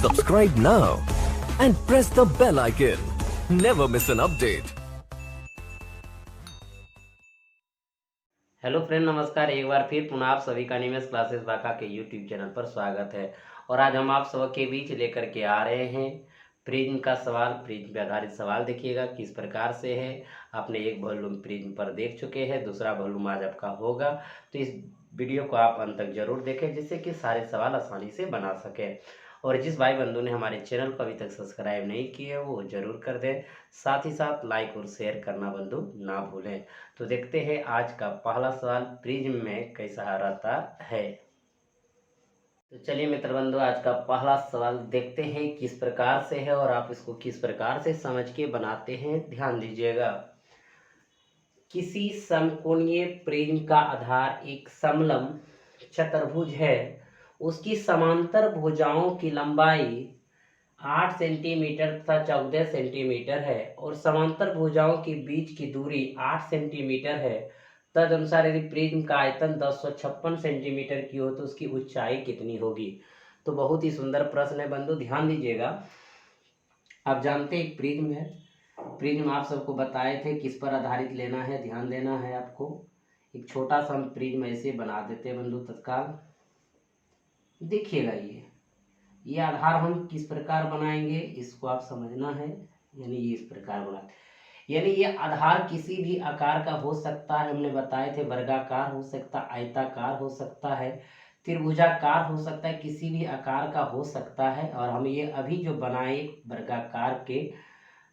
Subscribe now and press the bell icon. Never miss an update. Hello friend, नमस्कार। एक बार फिर पुनः आप सभी का निमेश क्लासेस बाका के यूट्यूब चैनल पर स्वागत है। और आज हम आप सबके बीच लेकर के आ रहे हैं प्रिज्म का सवाल। प्रिज्म पे आधारित सवाल देखिएगा किस प्रकार से है। आपने एक वॉल्यूम प्रिज्म पर देख चुके हैं, दूसरा वॉल्यूम आज आपका होगा। तो इस वीडियो को आप अंत तक जरूर देखें जिससे कि सारे सवाल आसानी से बना सकें। और जिस भाई बंधु ने हमारे चैनल को अभी तक सब्सक्राइब नहीं किया है वो जरूर कर दें, साथ ही साथ लाइक और शेयर करना बंधु ना भूलें। तो देखते हैं आज का पहला सवाल प्रिज्म में कैसा रहता है। तो चलिए मित्र बंधु, आज का पहला सवाल देखते हैं किस प्रकार से है और आप इसको किस प्रकार से समझ के बनाते हैं, ध्यान दीजिएगा। किसी समकोणीय प्रिज्म का आधार एक समलंब चतुर्भुज है। उसकी समांतर भुजाओं की लंबाई 8 सेंटीमीटर तथा 14 सेंटीमीटर है और समांतर भुजाओं के बीच की दूरी 8 सेंटीमीटर है। तदनुसार यदि प्रिज्म का आयतन 1056 सेंटीमीटर की हो तो उसकी ऊंचाई कितनी होगी। तो बहुत ही सुंदर प्रश्न है बंधु, ध्यान दीजिएगा। आप जानते हैं एक प्रिज्म है। प्रिज्म आप सबको बताए थे किस पर आधारित लेना है, ध्यान देना है आपको। एक छोटा सा हम प्रिज्म ऐसे बना देते हैं बंधु तत्काल। देखिएगा ये आधार हम किस प्रकार बनाएंगे इसको आप समझना है। यानी ये इस प्रकार बना, यानी ये आधार किसी भी आकार का हो सकता है। हमने बताए थे वर्गाकार हो सकता, आयताकार हो सकता है, त्रिभुजाकार हो सकता है, किसी भी आकार का हो सकता है। और हम ये अभी जो बनाए वर्गाकार के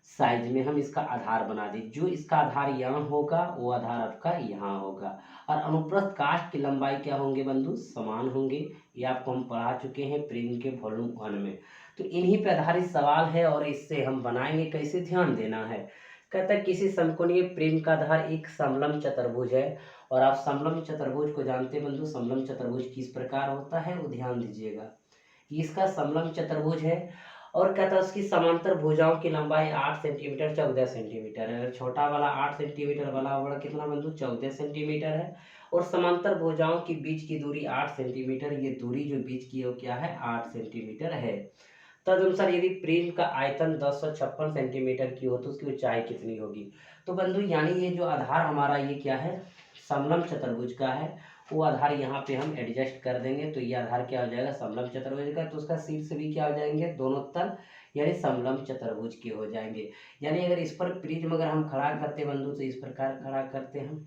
साइज में हम इसका आधार बना दें। जो इसका आधार यहाँ होगा वो आधार आपका यहाँ होगा। और अनुप्रस्थ काष्ठ की लंबाई क्या होंगे बंधु, समान होंगे। ये आपको हम पढ़ा चुके हैं प्रिज्म के वॉल्यूम 1 में। तो इन्हीं पर आधारित सवाल है और इससे हम बनाएंगे कैसे, ध्यान देना है। कहता है किसी समकोणीय प्रिज्म का आधार एक समलंब चतुर्भुज है। और आप समलंब चतुर्भुज को जानते हैं बंधु, समलंब चतुर्भुज किस प्रकार होता है वो ध्यान दीजिएगा। इसका समलंब चतुर्भुज है और कहता है उसकी समांतर भुजाओं की लंबाई 8 सेंटीमीटर 14 सेंटीमीटर है। अगर छोटा वाला 8 सेंटीमीटर वाला बड़ा कितना बंधु, 14 सेंटीमीटर है। और समांतर भुजाओं के बीच की दूरी 8 सेंटीमीटर, ये दूरी जो बीच की है वो क्या है, 8 सेंटीमीटर है। तदनुसार यदि प्रिज्म का आयतन 1056 सेंटीमीटर की हो तो उसकी ऊंचाई कितनी होगी। तो बंधु यानी ये जो आधार हमारा ये क्या है, समलंब चतुर्भुज का है, वो आधार यहाँ पे हम एडजस्ट कर देंगे। तो ये आधार क्या हो जाएगा, समलंब चतुर्भुज का। तो उसका शीर्ष भी क्या हो जाएंगे, दोनों तल यानी समलंब चतुर्भुज के हो जाएंगे। यानी अगर इस पर प्रिज्म अगर हम खड़ा करते बंधु तो इस प्रकार खड़ा करते हम,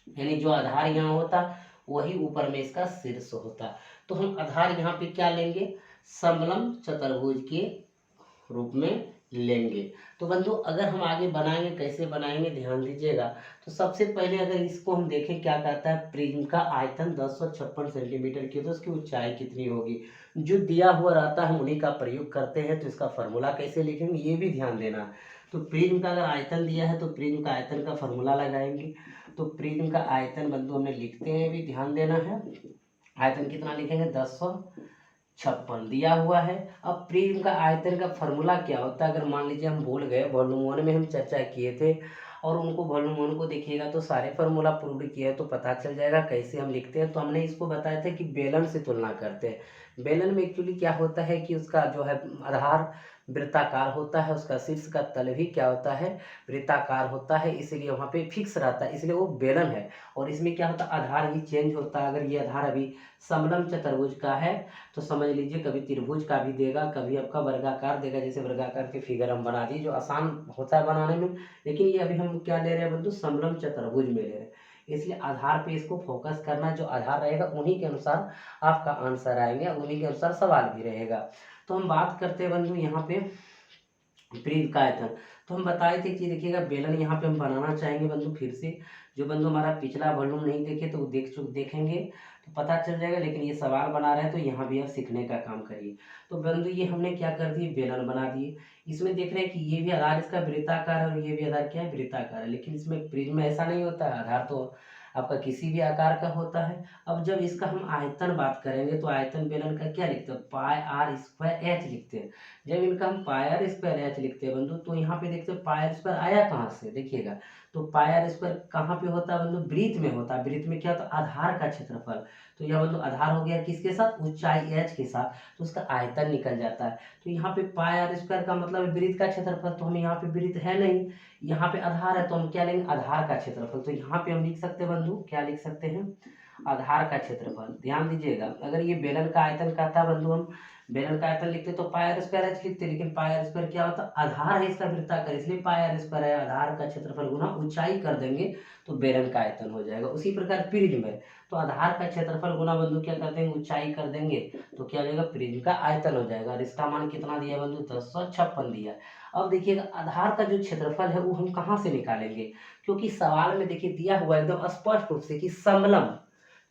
यानी जो आधार यहाँ होता वही ऊपर में इसका शीर्ष होता। तो हम आधार यहाँ पे क्या लेंगे, समलंब चतुर्भुज के रूप में लेंगे। तो बंधु अगर हम आगे बनाएंगे, कैसे बनाएंगे ध्यान दीजिएगा। तो सबसे पहले अगर इसको हम देखें क्या कहता है, प्रिज्म का आयतन 1056 सेंटीमीटर की तो उसकी ऊंचाई कितनी होगी। जो दिया हुआ रहता है हम उन्हीं का प्रयोग करते हैं। तो इसका फॉर्मूला कैसे लिखेंगे ये भी ध्यान देना। तो प्रिज्म का अगर आयतन दिया है तो प्रिज्म का आयतन का फॉर्मूला लगाएंगे। तो प्रिज्म का आयतन बंधु हमने लिखते हैं, भी ध्यान देना है। आयतन कितना लिखेंगे, 1056 दिया हुआ है। अब प्रिज्म का आयतन का फॉर्मूला क्या होता है, अगर मान लीजिए हम भूल गए, वॉल्यूम 1 में हम चर्चा किए थे और उनको वॉल्यूम 1 को देखिएगा तो सारे फार्मूला प्रूव किया है तो पता चल जाएगा कैसे हम लिखते हैं। तो हमने इसको बताया था कि बेलन से तुलना करते हैं। बेलन में एक्चुअली क्या होता है कि उसका जो है आधार वृत्ताकार होता है, उसका शीर्ष का तल भी क्या होता है, वृत्ताकार होता है, इसलिए वहाँ पे फिक्स रहता है, इसलिए वो बेलन है। और इसमें क्या होता है, आधार भी चेंज होता है। अगर ये आधार अभी समलंब चतुर्भुज का है तो समझ लीजिए कभी त्रिभुज का भी देगा, कभी आपका वर्गाकार देगा। जैसे वर्गाकार के फिगर हम बना दिए जो आसान होता है बनाने में, लेकिन ये अभी हम क्या ले रहे हैं बंधु, समलंब चतुर्भुज में ले रहे हैं। इसलिए आधार पे इसको फोकस करना, जो आधार रहेगा उन्हीं के अनुसार आपका आंसर आएंगे, उन्हीं के अनुसार सवाल भी रहेगा। तो हम बात करते हैं बंधु यहाँ पे प्रिज्म का आयतन। तो हम बताए थे कि देखिएगा बेलन यहाँ पे हम बनाना चाहेंगे बंधु। फिर से जो बंधु हमारा पिछला वॉल्यूम नहीं देखे तो वो देखेंगे तो पता चल जाएगा। लेकिन ये सवाल बना रहे हैं तो यहाँ भी आप सीखने का काम करिए। तो बंधु ये हमने क्या कर दिए, बेलन बना दिए। इसमें देख रहे हैं कि ये भी आधार इसका वृत्ताकार है और ये भी आधार क्या है, वृत्ताकार है। लेकिन इसमें प्रिज्म में ऐसा नहीं होता है, आधार तो आपका किसी भी आकार का होता है। अब जब इसका हम आयतन बात करेंगे तो आयतन बेलन का क्या लिखते हैं, पाई आर स्क्वायर एच लिखते हैं। जब इनका हम पाई आर स्क्वायर एच लिखते हैं बंधु तो यहाँ पे देखते हैं पाई आर स्क्वायर आया कहाँ से, देखिएगा। तो पाई आर स्क्वायर कहाँ पे होता है बंधु, वृत्त में होता है। वृत्त में क्या होता है, आधार का क्षेत्रफल। तो यह बंधु आधार हो गया किसके साथ, ऊंचाई h के साथ, तो उसका आयतन निकल जाता है। तो यहाँ पे पाई आर स्क्वायर का मतलब है वृत्त का क्षेत्रफल, तो हमें यहाँ पे वृत्त है नहीं, यहाँ पे आधार है, तो हम क्या लेंगे, आधार का क्षेत्रफल। तो यहाँ पे हम लिख सकते हैं बंधु, क्या लिख सकते हैं, आधार का क्षेत्रफल। ध्यान दीजिएगा, अगर ये बेलन का आयतन कहता बंधु, हम बेलन का आयतन लिखते तो पाई आर स्क्वायर एच लिखते, लेकिन पाई आर स्क्वायर क्या होता है, आधार है इसका वृत्ताकार, इसलिए पाई आर स्क्वायर है, आधार का क्षेत्रफल गुना ऊंचाई कर देंगे तो बेलन का आयतन हो जाएगा। उसी प्रकार प्रिज्म है, तो आधार का क्षेत्रफल गुना बंधु क्या कर देंगे, ऊंचाई कर देंगे तो क्या हो जाएगा, प्रिज्म का आयतन हो जाएगा। और इसका मान कितना दिया बंधु, 1056 दिया। अब देखिएगा आधार का जो क्षेत्रफल है वो हम कहाँ से निकालेंगे, क्योंकि सवाल में देखिए दिया हुआ एकदम स्पष्ट रूप से कि समलम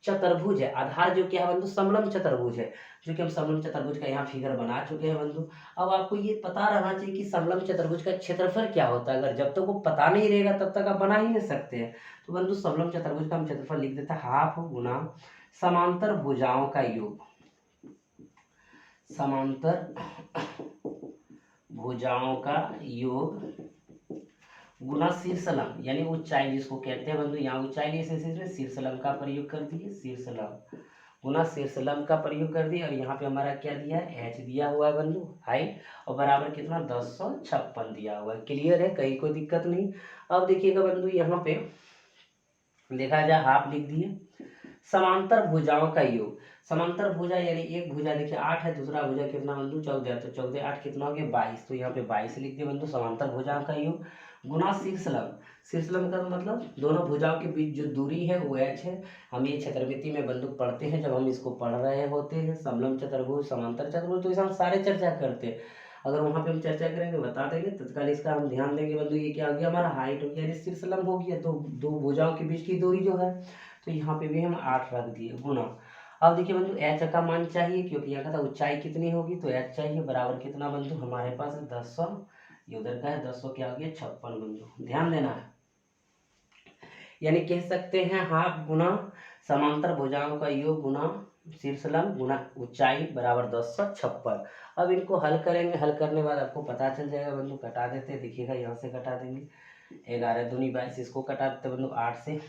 चतुर्भुज है। आधार जो क्या है बंधु, समलम चतुर्भुज है, जो कि हम समलम चतुर्भुज का यहाँ फिगर बना चुके हैं बंधु। अब आपको ये पता रहना चाहिए कि समलम चतुर्भुज का क्षेत्रफल क्या होता है। अगर जब तक वो पता नहीं रहेगा तब तक आप बना ही नहीं सकते हैं। तो बंधु समलम चतुर्भुज का हम क्षेत्रफल लिख देते हैं हाफ गुना समांतर भुजाओं का योग, समांतर भुजाओं का योग गुना शीर्षलम, यानी ऊंचाई जिसको कहते हैं बंधु, यहाँ ऊंचाई नहीं में शीर्षलम का प्रयोग कर दिए, शीर्षलम गुना शीर्षलम का प्रयोग कर दिया। और यहाँ पे हमारा क्या दिया है, h दिया हुआ है बंधु, हाइट, और बराबर कितना 1056 दिया हुआ है। क्लियर है, कहीं कोई दिक्कत नहीं। अब देखिएगा बंधु यहाँ पे देखा जाए हाफ लिख दिए, समांतर भुजाओं का योग, समांतर भुजा यानी एक भुजा देखिए 8 है, दूसरा भुजा कितना बंधु 14, तो 14 8 कितना हो गया 22, तो यहाँ पे 22 लिख दिए बंधु, समांतर भुजाओं का योग गुना शीर्षलम, शीर्षलम का मतलब दोनों भुजाओं के बीच जो दूरी है वो h है। हम ये चतुर्मिति में बंधु पढ़ते हैं, जब हम इसको पढ़ रहे होते हैं समलम चतुर्भुज समांतर चतुर्भुज, तो इसे हम सारे चर्चा करते हैं। अगर वहाँ पे हम चर्चा करेंगे बता देंगे, तत्काल इसका हम ध्यान देंगे बंधु। ये क्या हो गया हमारा हाइट हो गया, यानी शीर्षलम हो गया, तो दो भुजाओं के बीच की दूरी जो है, तो यहाँ पे भी हम 8 रख दिए गुना। अब देखिए बंधु h का मान चाहिए, क्योंकि यहाँ का था ऊंचाई कितनी होगी, तो h चाहिए बराबर कितना बंधु हमारे पास है 1000, ये उधर का है 1000 क्या हो गया 56 बंधु, ध्यान देना है। यानी कह सकते हैं हाफ गुना समांतर भुजाओं का योग गुना शीर्षलम गुना ऊंचाई बराबर 1056। अब इनको हल करेंगे, हल करने के बाद आपको पता चल जाएगा बंधु। कटा देते हैं, देखिएगा यहाँ से कटा देंगे, 11 दूनी 22, इसको कटा देते बंधु 8 से,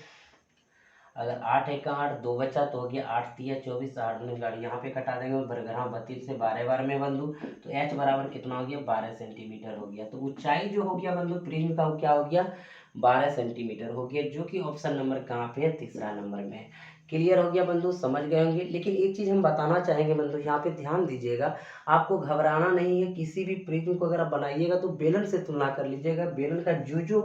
अगर 8 एक 8 2 बचा तो हो गया 8 3 24, 8 दूनी 8, यहाँ पे कटा देंगे बरगरा 32 से 12 बार में बंधु, तो h बराबर कितना हो गया 12 सेंटीमीटर हो गया। तो ऊंचाई जो हो गया बंधु प्रिज्म का क्या हो गया 12 सेंटीमीटर हो गया, जो कि ऑप्शन नंबर कहाँ पे है, तीसरा नंबर में। क्लियर हो गया बंधु, समझ गए होंगे। लेकिन एक चीज़ हम बताना चाहेंगे बंधु, यहाँ पे ध्यान दीजिएगा, आपको घबराना नहीं है। किसी भी प्रिज्म को अगर आप बनाइएगा तो बेलन से तुलना कर लीजिएगा, बेलन का जो जो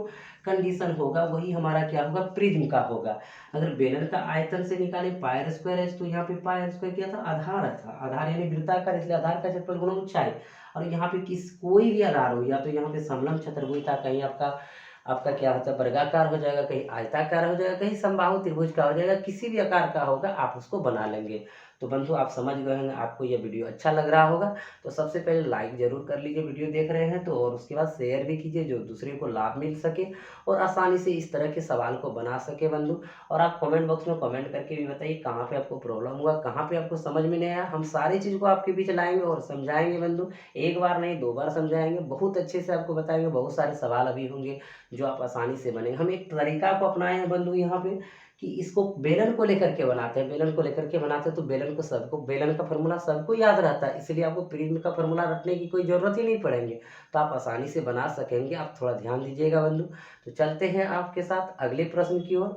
कंडीशन होगा वही हमारा क्या होगा, प्रिज्म का होगा। अगर बेलन का आयतन से निकाले पाई आर स्क्वायर एच, तो यहाँ पे पाई आर स्क्वायर क्या था, आधार था, आधार यानी वृत्ताकार, इसलिए आधार का क्षेत्रफल गुना ऊंचाई। और यहाँ पे कोई भी आधार हो, या तो यहाँ पे समलम चतुर्भुज था, कहीं आपका आपका क्या होता है वर्गाकार हो जाएगा, कहीं आयताकार हो जाएगा, कहीं समबाहु त्रिभुज का हो जाएगा, किसी भी आकार का होगा आप उसको बना लेंगे। तो बंधु आप समझ गए हैं, आपको यह वीडियो अच्छा लग रहा होगा तो सबसे पहले लाइक जरूर कर लीजिए वीडियो देख रहे हैं तो, और उसके बाद शेयर भी कीजिए जो दूसरे को लाभ मिल सके और आसानी से इस तरह के सवाल को बना सके बंधु। और आप कमेंट बॉक्स में कमेंट करके भी बताइए कहाँ पे आपको प्रॉब्लम हुआ, कहाँ पे आपको समझ में नहीं आया। हम सारी चीज़ को आपके बीच लाएंगे और समझाएंगे बंधु, एक बार नहीं 2 बार समझाएंगे, बहुत अच्छे से आपको बताएंगे। बहुत सारे सवाल अभी होंगे जो आप आसानी से बनेंगे। हम एक तरीका को अपनाए हैं बंधु यहाँ पे कि इसको बेलन को लेकर के बनाते हैं, बेलन को लेकर के बनाते हैं तो बेलन को सबको, बेलन का फॉर्मूला सबको याद रहता है, इसलिए आपको प्रिज्म का फॉर्मूला रटने की कोई ज़रूरत ही नहीं पड़ेंगे, तो आप आसानी से बना सकेंगे। आप थोड़ा ध्यान दीजिएगा बंधु। तो चलते हैं आपके साथ अगले प्रश्न की ओर।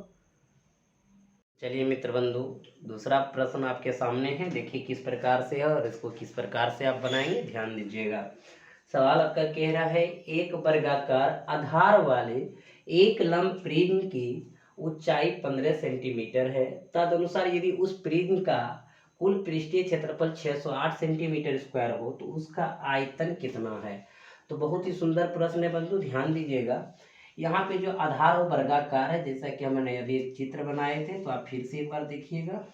चलिए मित्र बंधु, दूसरा प्रश्न आपके सामने है, देखिए किस प्रकार से है और इसको किस प्रकार से आप बनाएंगे, ध्यान दीजिएगा। सवाल आपका कह रहा है, एक वर्गाकार आधार वाले एक लंब प्रिज्म की ऊंचाई 15 सेंटीमीटर है, तदनुसार यदि उस प्रिज्म का कुल पृष्ठीय क्षेत्रफल 608 सेंटीमीटर स्क्वायर हो तो उसका आयतन कितना है। तो बहुत ही सुंदर प्रश्न है बंधु, ध्यान दीजिएगा। यहाँ पे जो आधार और वर्गाकार है, जैसा कि हमने अभी एक चित्र बनाए थे, तो आप फिर से एक बार देखिएगा।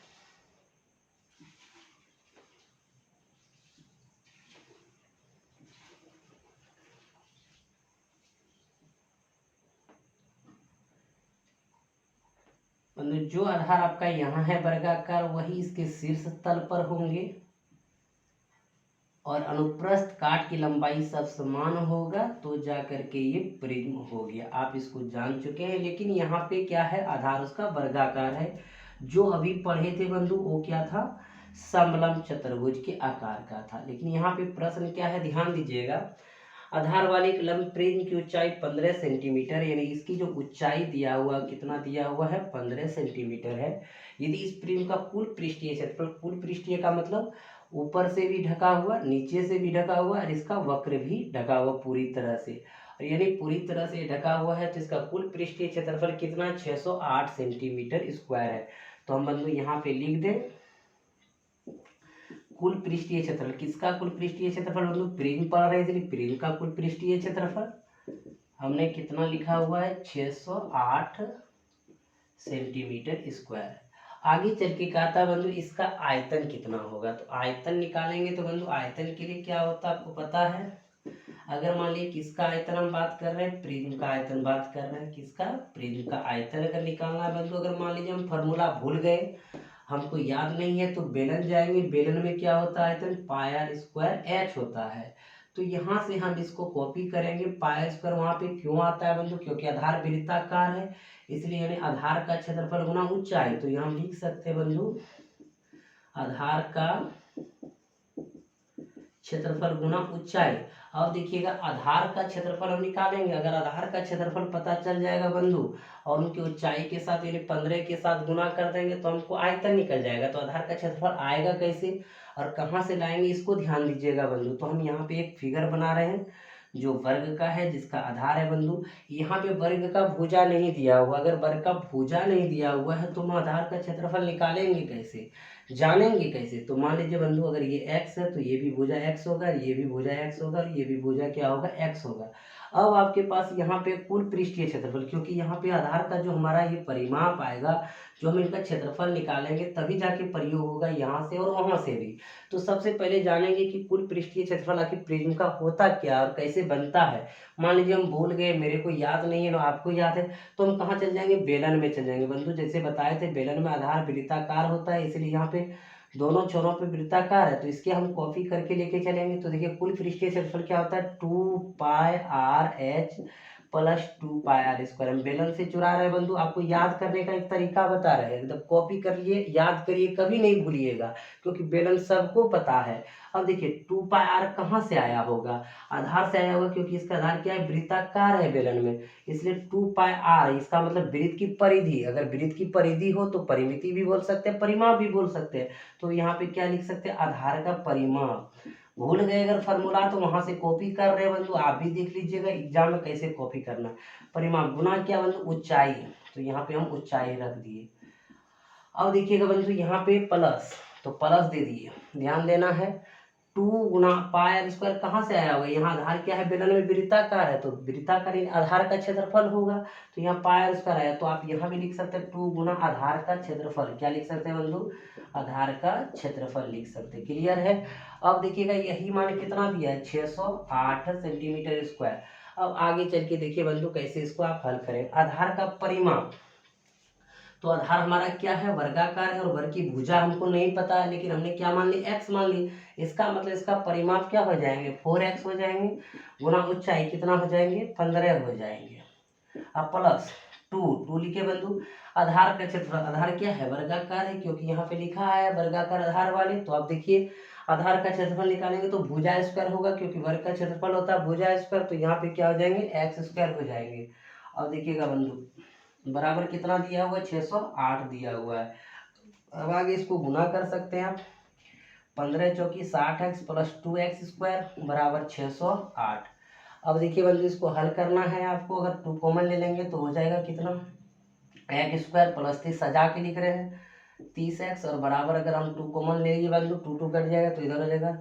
जो आधार आपका यहाँ है वर्गाकार, वही इसके शीर्ष तल पर होंगे, और अनुप्रस्थ काट की लंबाई सब समान होगा तो जा करके ये प्रिज्म हो गया। आप इसको जान चुके हैं। लेकिन यहाँ पे क्या है, आधार उसका वर्गाकार है। जो अभी पढ़े थे बंधु वो क्या था, समलंब चतुर्भुज के आकार का था। लेकिन यहाँ पे प्रश्न क्या है, ध्यान दीजिएगा। आधार वाले एक लंब प्रिज्म की ऊंचाई 15 सेंटीमीटर, यानी इसकी जो ऊंचाई दिया हुआ, कितना दिया हुआ है, 15 सेंटीमीटर है। यदि इस प्रिज्म का कुल पृष्ठीय क्षेत्रफल, कुल पृष्ठीय का मतलब ऊपर से भी ढका हुआ, नीचे से भी ढका हुआ और इसका वक्र भी ढका हुआ पूरी तरह से, और यानी पूरी तरह से ढका हुआ है, तो इसका कुल पृष्ठीय क्षेत्रफल कितना, 608 सेंटीमीटर स्क्वायर है। तो हम बंधु यहाँ पे लिख दें कुल पृष्ठीय क्षेत्रफल। किसका कुल पृष्ठीय क्षेत्रफल, बंधु प्रिज्म पढ़ रहे थे, प्रिज्म का कुल पृष्ठीय क्षेत्रफल हमने कितना लिखा हुआ है, 608 सेंटीमीटर स्क्वायर। आगे चल के कहा था बंधु इसका आयतन कितना होगा, तो आयतन निकालेंगे। तो बंधु आयतन के लिए क्या होता है आपको पता है, अगर मान लीजिए किसका आयतन हम बात कर रहे हैं, प्रिज्म का आयतन बात कर रहे हैं, किसका, प्रिज्म का आयतन अगर निकालना है बंधु, अगर मान लीजिए हम फॉर्मूला भूल गए, हमको याद नहीं है, तो बेलन जाएंगे। बेलन में क्या होता है आयतन, पाई आर स्क्वायर एच होता है। तो यहाँ से हम इसको कॉपी करेंगे। पाई स्क्वायर वहाँ पे क्यों आता है बंधु, क्योंकि आधार वृत्ताकार है, इसलिए यानी आधार का क्षेत्रफल गुना ऊंचाई। तो यहाँ हम लिख सकते हैं बंधु आधार का क्षेत्रफल गुना ऊंचाई। अब देखिएगा आधार का क्षेत्रफल हम निकालेंगे। अगर आधार का क्षेत्रफल पता चल जाएगा बंधु और उनकी ऊंचाई के साथ यानी 15 के साथ गुना कर देंगे तो हमको आयतन निकल जाएगा। तो आधार का क्षेत्रफल आएगा कैसे और कहाँ से लाएंगे, इसको ध्यान दीजिएगा बंधु। तो हम यहाँ पे एक फिगर बना रहे हैं जो वर्ग का है, जिसका आधार है बंधु। यहाँ पे वर्ग का भुजा नहीं दिया हुआ, अगर वर्ग का भुजा नहीं दिया हुआ है तो हम आधार का क्षेत्रफल निकालेंगे कैसे, जानेंगे कैसे। तो मान लीजिए बंधु अगर ये x है तो ये भी भुजा x होगा, ये भी भुजा x होगा, ये भी भुजा क्या होगा, x होगा। अब आपके पास यहाँ पे कुल पृष्ठीय क्षेत्रफल, क्योंकि यहाँ पे आधार का जो हमारा ये परिमाप आएगा, जो हम इनका क्षेत्रफल निकालेंगे तभी जाके प्रयोग होगा यहाँ से और वहाँ से भी। तो सबसे पहले जानेंगे कि कुल पृष्ठीय क्षेत्रफल आखिर प्रिज्म का होता क्या और कैसे बनता है। मान लीजिए हम भूल गए, मेरे को याद नहीं है ना आपको याद है, तो हम कहाँ चल जाएंगे, बेलन में चल जाएंगे बंधु। जैसे बताए थे बेलन में आधार वृत्ताकार होता है, इसलिए यहाँ पे दोनों छोरों पे वृत्ताकार है, तो इसके हम कॉपी करके लेके चलेंगे। तो देखिए कुल पृष्ठीय क्षेत्रफल क्या होता है, 2 pi R H plus 2 pi R square. हम बेलन से चुरा रहे हैं बंधु, आपको याद करने का एक तरीका बता रहे हैं, एकदम कॉपी कर लिए, याद करिए, कभी नहीं भूलिएगा, क्योंकि बेलन सबको पता है। अब देखिए 2 पाई आर कहाँ से आया होगा, आधार से आया होगा, क्योंकि इसका आधार क्या है, वृत्ताकार है बेलन में, इसलिए 2 पाई आर, इसका मतलब वृत्त की परिधि। अगर वृत्त की परिधि हो तो परिमिति भी बोल सकते हैं, परिमाप भी बोल सकते हैं। तो यहाँ पे क्या लिख सकते हैं, आधार का परिमाप। भूल गए अगर फॉर्मूला तो वहां से कॉपी कर रहे हैं बंधु, आप भी देख लीजिएगा एग्जाम में कैसे कॉपी करना। परिमाप गुना क्या बंधु, ऊंचाई, तो यहाँ पे हम ऊंचाई रख दिए। अब देखिएगा बंधु यहाँ पे प्लस, तो प्लस दे दिए, ध्यान देना है। 2 गुना पाई आर स्क्वायर कहाँ से आया होगा, यहाँ आधार क्या है, बेलन में वृत्ताकार है, तो वृत्ताकार आधार का क्षेत्रफल होगा, तो यहाँ पाई आर स्क्वायर आया। तो आप यहाँ भी लिख सकते हैं 2 गुना आधार का क्षेत्रफल, क्या लिख सकते हैं बंधु, आधार का क्षेत्रफल लिख सकते हैं। क्लियर है। अब देखिएगा यही मान कितना दिया है, 608 सेंटीमीटर स्क्वायर। अब आगे चल के देखिए बंधु कैसे इसको आप हल करें। आधार का परिमाप, तो आधार हमारा क्या है, वर्गाकार है, और वर्ग की भुजा हमको नहीं पता है, लेकिन हमने क्या मान ली, x मान ली। इसका मतलब इसका परिमाप क्या हो जाएंगे, 4x हो जाएंगे, गुना ऊंचाई कितना हो जाएंगे, 15 हो जाएंगे। अब प्लस 2 लिखे बंधु। आधार का क्षेत्रफल, आधार क्या है, वर्गाकार है, क्योंकि यहाँ पे लिखा है वर्गाकार आधार वाले। तो आप देखिए आधार का क्षेत्रफल निकालेंगे तो भुजा स्क्वायर होगा, क्योंकि वर्ग का क्षेत्रफल होता है भुजा स्क्वायर, तो यहाँ पे क्या हो जाएंगे, x स्क्वायर हो जाएंगे। अब देखिएगा बंधु बराबर कितना दिया हुआ है, 608 दिया हुआ है। अब आगे इसको गुना कर सकते हैं आप, 15 चौकी 60x प्लस 2x स्क्वायर बराबर 608। अब देखिए बंधु इसको हल करना है आपको, अगर 2 कॉमन ले लेंगे तो हो जाएगा कितना, x स्क्वायर प्लस 30 सजा के लिख रहे हैं 30x, और बराबर अगर हम 2 कॉमन ले लीजिए बंधु, 2 कट जाएगा तो इधर हो जाएगा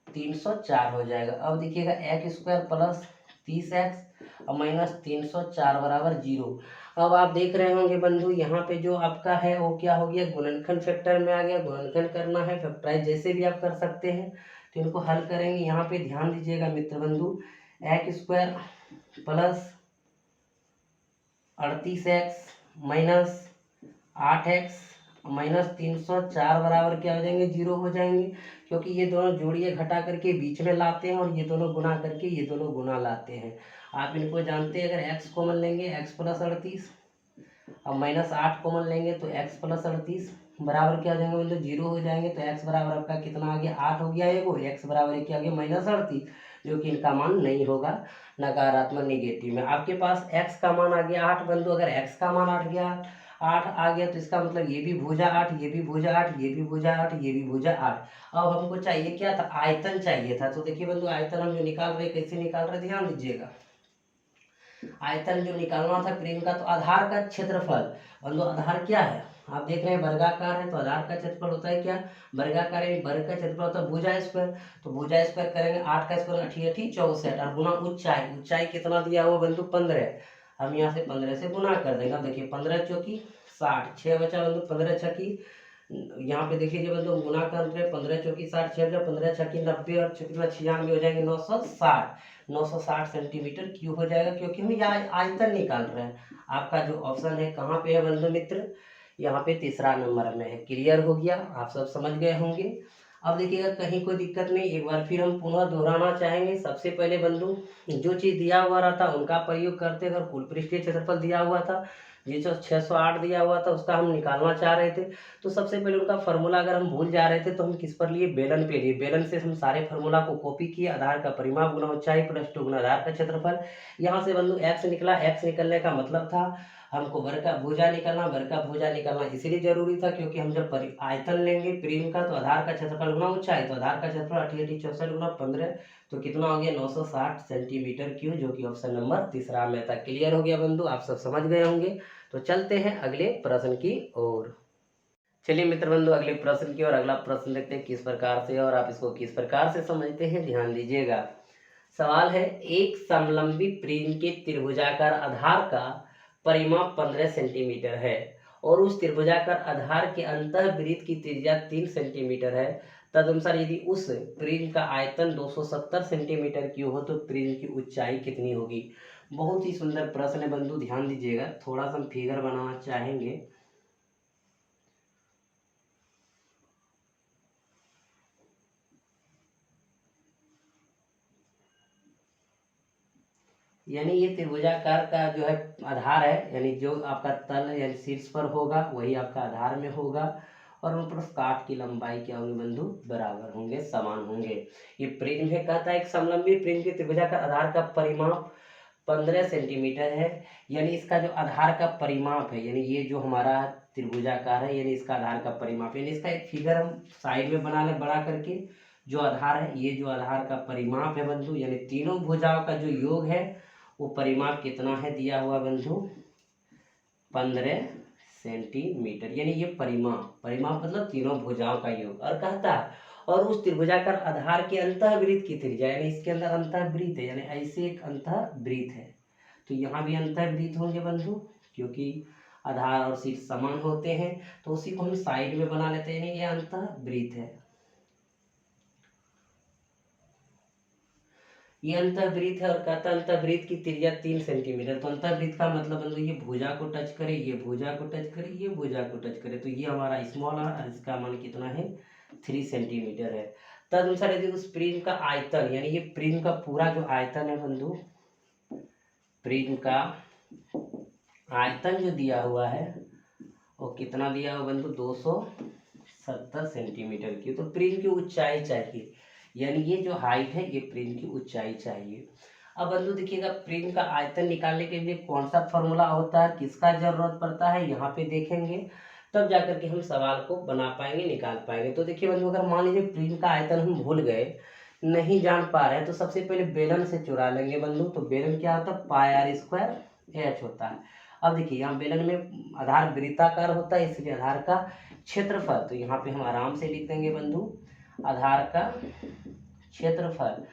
304 हो जाएगा। अब देखिएगा x स्क्वायर प्लस 30x और माइनस 304 बराबर 0। अब आप देख रहे होंगे बंधु यहाँ पे जो आपका है वो क्या हो गया, गुणनखंड फैक्टर में आ गया। गुणनखंड करना है, फैक्टराइज जैसे भी आप कर सकते हैं, तो इनको हल करेंगे। यहाँ पे ध्यान दीजिएगा मित्र बंधु, x square plus 38x minus 8x -304 बराबर क्या हो जाएंगे, 0 हो जाएंगे, क्योंकि ये दोनों जोड़िए घटा करके बीच में लाते हैं और ये दोनों गुना करके ये दोनों गुना लाते हैं। आप इनको जानते हैं, अगर x कॉमन लेंगे x प्लस 38, अब -8 कॉमन लेंगे तो x प्लस 38 बराबर क्या हो जाएंगे, मतलब 0 हो जाएंगे। तो x बराबर आपका कितना आ गया, 8 हो गया है, और x बराबर क्या आ गया, -38, जो कि इनका मान नहीं होगा, नकारात्मक निगेटिव में। आपके पास x का मान आ गया 8 बंधु, अगर x का मान 8 आ गया तो इसका मतलब ये भी भुजा 8, ये भी भुजा 8, ये भी भुजा 8, ये भी भुजा 8। अब हमको चाहिए क्या था, आयतन चाहिए था। तो देखिए बंधु, आयतन हम जो निकाल रहे, कैसे निकाल रहे, ध्यान दीजिएगा। आयतन जो निकालना था प्रेम का, तो आधार का क्षेत्रफल, बंधु आधार क्या है, आप देख रहे हैं वर्गाकार है, तो आधार का क्षेत्रफल होता है क्या, वर्गाकार है, वर्ग का क्षेत्रफल होता है भुजा स्क्वायर। तो भुजा स्क्वायर करेंगे, 8 का स्क्वायर 8 64, और गुना ऊंचाई, ऊंचाई कितना दिया हुआ बंधु 15, हम यहाँ से 15 से गुना कर देंगे। देखिए 15 चौकी 60, 6 बचा बंधु, 15 छकी, यहाँ पे देखिए जब बंधु गुना कर रहे हैं, 15 चौकी 60, 6 15 छकी 90, और 96 हो जाएंगे 960 सेंटीमीटर क्यूब हो जाएगा, क्योंकि हम यहाँ आयतन निकाल रहे हैं। आपका जो ऑप्शन है कहाँ पे है बंधु मित्र, यहाँ पे तीसरा नंबर में है। क्लियर हो गया, आप सब समझ गए होंगे। अब देखिएगा कहीं कोई दिक्कत नहीं, एक बार फिर हम पुनः दोहराना चाहेंगे। सबसे पहले बंधु जो चीज़ दिया हुआ रहता उनका प्रयोग करते। अगर कुल पृष्ठीय क्षेत्रफल दिया हुआ था, ये जो 608 दिया हुआ था उसका हम निकालना चाह रहे थे, तो सबसे पहले उनका फार्मूला अगर हम भूल जा रहे थे तो हम किस पर लिए, बेलन पे लिए। बेलन से हम सारे फार्मूला को कॉपी किए, आधार का परिमाप गुना ऊंचाई प्लस 2 गुना आधार का क्षेत्रफल। यहाँ से बंधु x निकला, x निकलने का मतलब था हमको वर्ग का भुजा निकालना। वर्ग का भुजा निकालना इसलिए जरूरी था क्योंकि हम जब आयतन लेंगे प्रेम का, तो आधार का क्षेत्रफल गुना ऊंचाई, तो आधार का क्षेत्रफल 88 64 गुना 15, तो कितना हो गया 960 सेंटीमीटर क्यूब, जो कि ऑप्शन नंबर तीसरा में था। क्लियर हो गया बंधु, आप सब समझ गए होंगे। तो चलते हैं अगले प्रश्न की ओर। चलिए मित्र बंधु, अगले प्रश्न की ओर। अगला प्रश्न देखते हैं किस प्रकार से, और आप इसको किस प्रकार से समझते हैं, ध्यान दीजिएगा। सवाल है, एक समलंबी प्रिज्म के त्रिभुजाकार आधार का परिमाप 15 सेंटीमीटर है और उस त्रिभुजाकार आधार के अंतःवृत्त की त्रिज्या 3 सेंटीमीटर है। तदनुसार यदि उस प्रिज्म का आयतन 270 सेंटीमीटर क्यूब हो तो प्रिज्म की ऊंचाई कितनी होगी। बहुत ही सुंदर प्रश्न है बंधु, ध्यान दीजिएगा। थोड़ा सा हम फिगर बनाना चाहेंगे। यानी ये त्रिभुजाकार का जो है आधार है, यानी जो आपका तल यानी शीर्ष पर होगा वही आपका आधार में होगा, और उन पर काट की लंबाई क्या होंगे बंधु, बराबर होंगे, समान होंगे। ये प्रिज्म है, कहता है एक समलंबी प्रिज्म के त्रिभुजाकार आधार का परिमाप 15 सेंटीमीटर है। यानी इसका जो आधार का परिमाप है, यानी ये जो हमारा त्रिभुजाकार है, यानी इसका आधार का परिमाप, यानी इसका एक फिगर हम साइड में बना ले बड़ा करके। जो आधार है, ये जो आधार का परिमाप है बंधु, यानी तीनों भुजाओं का जो योग है वो परिमाप कितना है दिया हुआ बंधु, 15 सेंटीमीटर। यानी ये परिमाप मतलब तीनों भुजाओं का योग। और कहता है और उस त्रिभुजाकार आधार के अंतःवृत्त की त्रिज्या, यानी इसके अंदर अंतःवृत्त है, यानी ऐसे एक अंतःवृत्त है, तो यहाँ भी अंतःवृत्त होंगे बंधु, क्योंकि आधार और शीर्ष समान होते हैं, तो उसी को हम साइड में बना लेते हैं, ये अंतःवृत्त है, ये अंतःवृत्त है। और कहता है अंतःवृत्त की त्रिज्या 3 सेंटीमीटर। तो अंतःवृत्त का मतलब बंधु ये भुजा को टच करे, ये भुजा को टच करे, ये भुजा को टच करे, तो ये हमारा स्मॉल आर, और इसका मान कितना है 3 सेंटीमीटर है। तदनुसार यदि उस प्रिज्म का आयतन, यानी ये प्रिज्म का पूरा जो आयतन है बंधु, प्रिज्म का आयतन जो दिया हुआ है वो कितना दिया हुआ बंधु, 270 सेंटीमीटर की। तो प्रिज्म की ऊंचाई चाहिए, यानी ये जो हाइट है ये प्रिज्म की ऊंचाई चाहिए। अब बंधु देखिएगा, प्रिज्म का आयतन निकालने के लिए कौन सा फॉर्मूला होता है, किसका जरूरत पड़ता है, यहाँ पे देखेंगे, तब जाकर के हम सवाल को बना पाएंगे, निकाल पाएंगे। तो देखिए बंधु, अगर मान लीजिए प्रिज्म का आयतन हम भूल गए, नहीं जान पा रहे हैं, तो सबसे पहले बेलन से चुरा लेंगे बंधु। तो बेलन क्या होता है, पाई आर स्क्वायर एच होता है। अब देखिए यहाँ बेलन में आधार वृत्ताकार होता है, इसलिए आधार का क्षेत्रफल, तो यहाँ पे हम आराम से लिख देंगे बंधु, आधार का क्षेत्रफल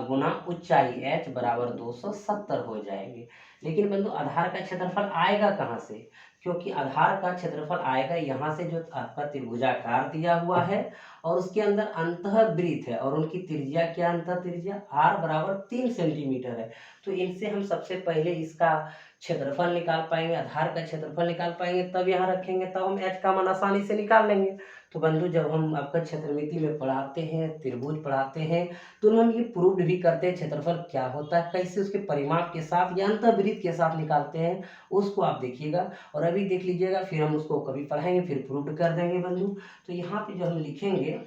गुना ऊंचाई h बराबर 270 हो जाएंगे। लेकिन बंधु आधार का क्षेत्रफल आएगा कहाँ से, क्योंकि आधार का क्षेत्रफल आएगा यहाँ से जो आपका त्रिभुजाकार दिया हुआ है और उसके अंदर अंतःवृत्त है और उनकी त्रिज्या क्या, अंतः त्रिज्या r बराबर 3 सेंटीमीटर है। तो इनसे हम सबसे पहले इसका क्षेत्रफल निकाल पाएंगे, आधार का क्षेत्रफल निकाल पाएंगे, तब यहाँ रखेंगे, तब हम h का मान आसानी से निकाल लेंगे। तो बंधु जब हम आपका क्षेत्रमिति में पढ़ाते हैं, त्रिभुज पढ़ाते हैं, तो हम ये प्रूव्ड भी करते हैं क्षेत्रफल क्या होता है, कैसे उसके परिमाप के साथ या अंतःवृत्त के साथ निकालते हैं, उसको आप देखिएगा और अभी देख लीजिएगा, फिर हम उसको कभी पढ़ाएंगे, फिर प्रूव्ड कर देंगे बंधु। तो यहाँ पे जो हम लिखेंगे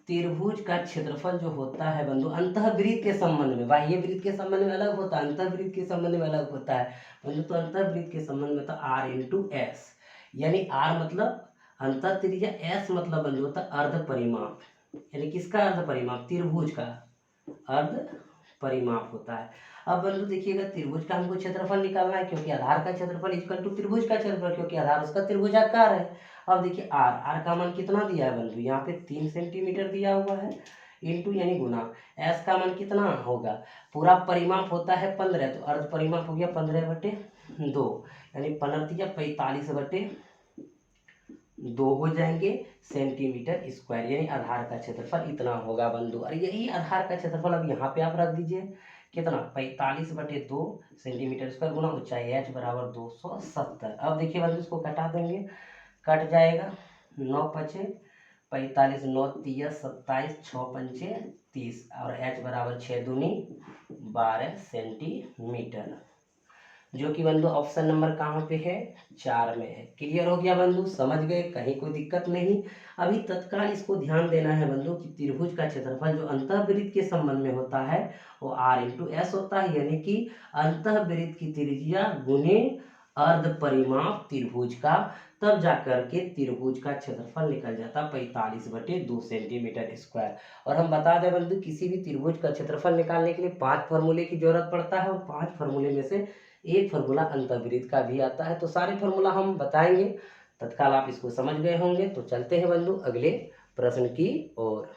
त्रिभुज का क्षेत्रफल जो होता है बंधु अंतःवृत्त के संबंध में, बाह्य वृत्त के संबंध में अलग होता है, अंतःवृत्त के संबंध में अलग होता है बंधु। तो अंतःवृत्त के संबंध में तो r इंटू एस, यानी r मतलब अंतः त्रिज्या, s मतलब बंधु होता है अर्ध परिमाप, यानी किसका अर्ध परिमाप, त्रिभुज का अर्ध परिमाप होता है। अब बंधु देखिएगा त्रिभुज का हमको क्षेत्रफल निकालना है, क्योंकि आधार का क्षेत्रफल इक्वल टू त्रिभुज का क्षेत्रफल, क्योंकि आधार उसका त्रिभुजाकार है। अब देखिए r का मान कितना दिया है बंधु, यहाँ पे 3 सेंटीमीटर दिया हुआ है, इंटू यानी गुना, s का मान कितना होगा, पूरा परिमाप होता है 15, तो अर्ध परिमाप हो गया 15/2, यानी 15×45/2 हो जाएंगे सेंटीमीटर स्क्वायर, यानी आधार का क्षेत्रफल इतना होगा बंधु। और यही आधार का क्षेत्रफल अब यहाँ पे आप रख दीजिए, कितना 45/2 सेंटीमीटर स्क्वायर गुना ऊंचाई h बराबर 270। अब देखिए बंधु इसको कटा देंगे, कट जाएगा, 9×5 45, 9×3 27, 6×5 30 और h बराबर 6×2 12 सेंटीमीटर, जो कि बंधु ऑप्शन नंबर कहाँ पे है, 4 में है। क्लियर हो गया बंधु, समझ गए, कहीं कोई दिक्कत नहीं। अभी तत्काल इसको ध्यान देना है बंधु कि त्रिभुज का क्षेत्रफल जो अंतःवृत्त के संबंध में होता है वो r इंटू एस होता है, यानी कि अंतःवृत्त की त्रिज्या गुने अर्ध परिमाप त्रिभुज का, तब जाकर के त्रिभुज का क्षेत्रफल निकल जाता 45/2 सेंटीमीटर स्क्वायर। और हम बता दें बंधु किसी भी त्रिभुज का क्षेत्रफल निकालने के लिए 5 फार्मूले की जरूरत पड़ता है और 5 फार्मूले में से एक फार्मूला अंतःवृत्त का भी आता है। तो सारे फार्मूला हम बताएंगे, तत्काल आप इसको समझ गए होंगे। तो चलते हैं बंधु अगले प्रश्न की ओर।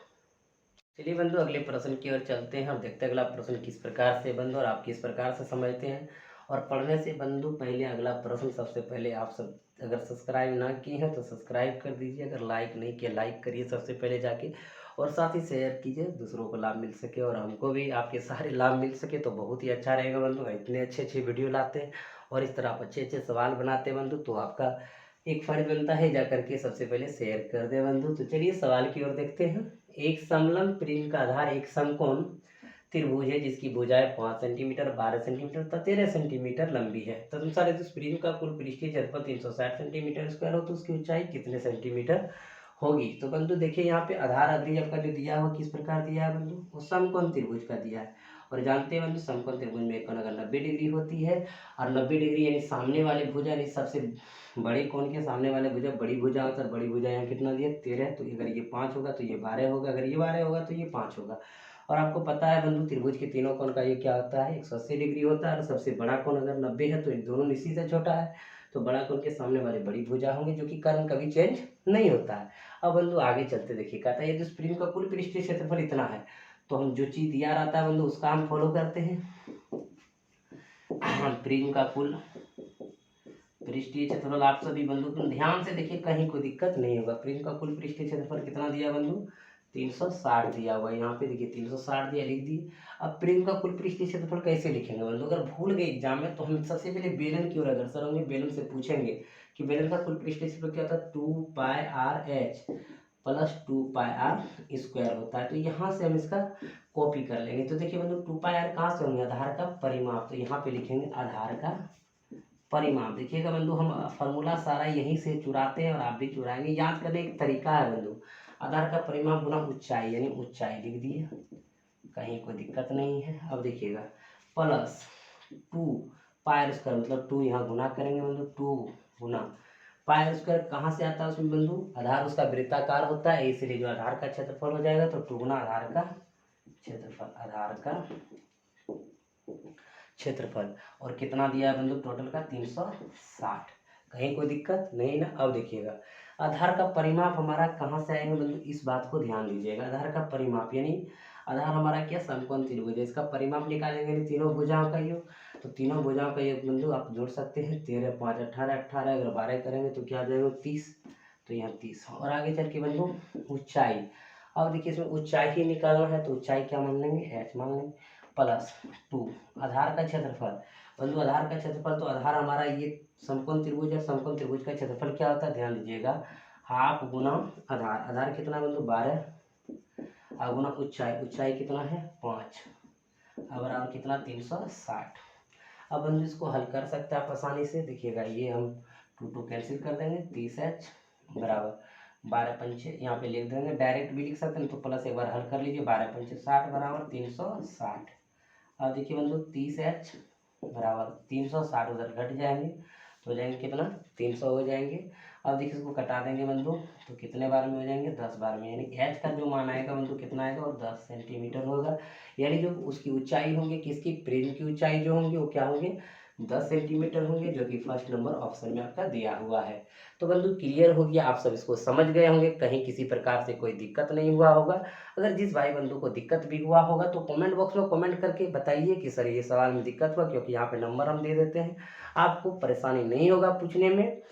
चलिए बंधु अगले प्रश्न की ओर चलते हैं और देखते हैं अगला प्रश्न किस प्रकार से बंधु और आप किस प्रकार से समझते हैं। और पढ़ने से बंधु पहले अगला प्रश्न, सबसे पहले आप सब अगर सब्सक्राइब ना किए हैं तो सब्सक्राइब कर दीजिए, अगर लाइक नहीं किया लाइक करिए सबसे पहले जाके, और साथ ही शेयर कीजिए, दूसरों को लाभ मिल सके और हमको भी आपके सारे लाभ मिल सके तो बहुत ही अच्छा रहेगा बंधु। इतने अच्छे अच्छे वीडियो लाते हैं और इस तरह आप अच्छे अच्छे सवाल बनाते हैं बंधु, तो आपका एक फर्ज बनता है जा करके सबसे पहले शेयर कर दे बंधु। तो चलिए सवाल की ओर देखते हैं। एक समलंब प्रिज्म का आधार एक समकोण त्रिभुज है जिसकी भुजाएं 5 सेंटीमीटर 12 सेंटीमीटर तथा 13 सेंटीमीटर लंबी है, तदनुसार यदि उस प्रिज्म का कुल पृष्ठीय क्षेत्रफल 360 सेंटीमीटर स्क्वायर हो तो उसकी ऊंचाई कितने सेंटीमीटर होगी। तो बंधु देखिए यहाँ पे आधार अग्री आपका जो दिया हुआ किस प्रकार दिया है बंधु, वो समकोण त्रिभुज का दिया है। और जानते हैं बंधु समकोण त्रिभुज में एक कोण अगर 90 डिग्री होती है और 90 डिग्री यानी सामने वाले भुजा यानी सबसे बड़े कोण के सामने वाले भुजा बड़ी भुजा होता है, बड़ी भुजा यहाँ कितना दिया 13, तो अगर ये 5 होगा तो ये 12 होगा, अगर ये 12 होगा तो ये 5 होगा। और आपको पता है बंधु त्रिभुज के तीनों कोण का ये क्या होता है 180 डिग्री होता है, और सबसे बड़ा कोण अगर 90 है तो इन दोनों इसी से छोटा है, तो बड़ा कोण के सामने वाले बड़ी भुजा होंगे, जो कि कर्ण कभी चेंज नहीं होता है। अब बंधु आगे चलते देखिए, कहता है यदि उस प्रिज्म का कुल पृष्ठीय क्षेत्रफल इतना है, तो हम जो चीज दिया रहता है बंधु उसका हम फॉलो करते हैं। प्रिज्म का कुल पृष्ठीय क्षेत्रफल आप सभी बंधु ध्यान से देखिए, कहीं कोई दिक्कत नहीं होगा। प्रिज्म का कुल पृष्ठीय क्षेत्रफल कितना दिया बंधु 360 दिया हुआ है, यहाँ पे देखिए 360 दिया, लिख दिए। अब प्रिज्म का कुल पृष्ठीय क्षेत्रफल कैसे लिखेंगे बंधु, अगर भूल गए एग्जाम में तो हम सबसे पहले बेलन की ओर अग्रसर होंगे, बेलन से पूछेंगे कि बेलन का कुल पृष्ठीय क्षेत्रफल क्या होता है 2πr(h) प्लस 2πr स्क्वायर होता है। तो यहाँ से हम इसका कॉपी कर लेंगे। तो देखिए बंधु 2πr कहाँ से होंगे, आधार का परिमाप, तो यहाँ पे लिखेंगे आधार का परिमाप। देखिएगा बंधु हम फॉर्मूला सारा यहीं से चुराते हैं और आप भी चुराएंगे, याद करने एक तरीका है बंधु, आधार का परिमाप गुना ऊंचाई, यानी ऊंचाई लिख दिए, कहीं कोई दिक्कत नहीं है। अब देखिएगा प्लस 2πr स्क्वायर मतलब 2 यहाँ गुना करेंगे बंधु, 2 गुना पाई स्क्वायर कहाँ से आता है उसमें बंधु, आधार उसका वृत्ताकार होता है, इसलिए जो आधार का क्षेत्रफल हो जाएगा तो 2 गुना आधार का क्षेत्रफल, आधार का क्षेत्रफल। और कितना दिया है बंधु टोटल का 360, कहीं कोई दिक्कत नहीं ना। अब देखिएगा आधार का परिमाप हमारा कहाँ से आएगा बंधु, इस बात को ध्यान दीजिएगा। आधार का परिमाप यानी आधार हमारा क्या समकोण त्रिभुज है, इसका परिमाप निकालेंगे तीनों भुजाओं का योग। तो तीनों भुजाओं का योग बंधु आप जोड़ सकते हैं। 13 5 18, 18 अगर 12 करेंगे तो क्या आ जाएगा 30, तो यहाँ 30। और आगे चल के बंधु ऊंचाई, अब देखिए इसमें ऊंचाई ही निकालना है तो ऊंचाई क्या मान लेंगे, h मान लेंगे, प्लस 2 आधार का क्षेत्रफल। बंधु आधार का क्षेत्रफल, तो आधार हमारा ये समकोण त्रिभुज है, समकोण त्रिभुज का क्षेत्रफल क्या होता है, ध्यान दीजिएगा, हाफ गुना आधार। आधार कितना बंधु 12 और गुना ऊंचाई, ऊंचाई कितना है 5 और बराबर कितना 360। अब बंधु इसको हल कर सकते हैं आप आसानी से, देखिएगा ये हम 2 कैंसिल कर देंगे, 30h बराबर 12 पंचे यहाँ पे लिख देंगे, डायरेक्ट भी लिख सकते हैं तो प्लस एक बार हल कर लीजिए, 12 पंचे 60 बराबर 360। अब देखिए बंधु 30h बराबर 360 उधर घट जाएंगे तो हो जाएंगे कितना 300 हो जाएंगे। अब देखिए इसको कटा देंगे बंधु तो कितने बार में हो जाएंगे 10 बार में, यानी h का जो मान आएगा बंधु कितना आएगा और 10 सेंटीमीटर होगा। यानी जो उसकी ऊंचाई होंगे, किसकी, प्रिज्म की ऊंचाई जो होंगी वो क्या होंगे 10 सेंटीमीटर होंगे, जो कि फर्स्ट नंबर ऑप्शन में आपका दिया हुआ है। तो बंधु क्लियर हो गया, आप सब इसको समझ गए होंगे, कहीं किसी प्रकार से कोई दिक्कत नहीं हुआ होगा। अगर जिस भाई बंधु को दिक्कत भी हुआ होगा तो कमेंट बॉक्स में कमेंट करके बताइए कि सर ये सवाल में दिक्कत हुआ, क्योंकि यहाँ पे नंबर हम दे देते हैं, आपको परेशानी नहीं होगा पूछने में।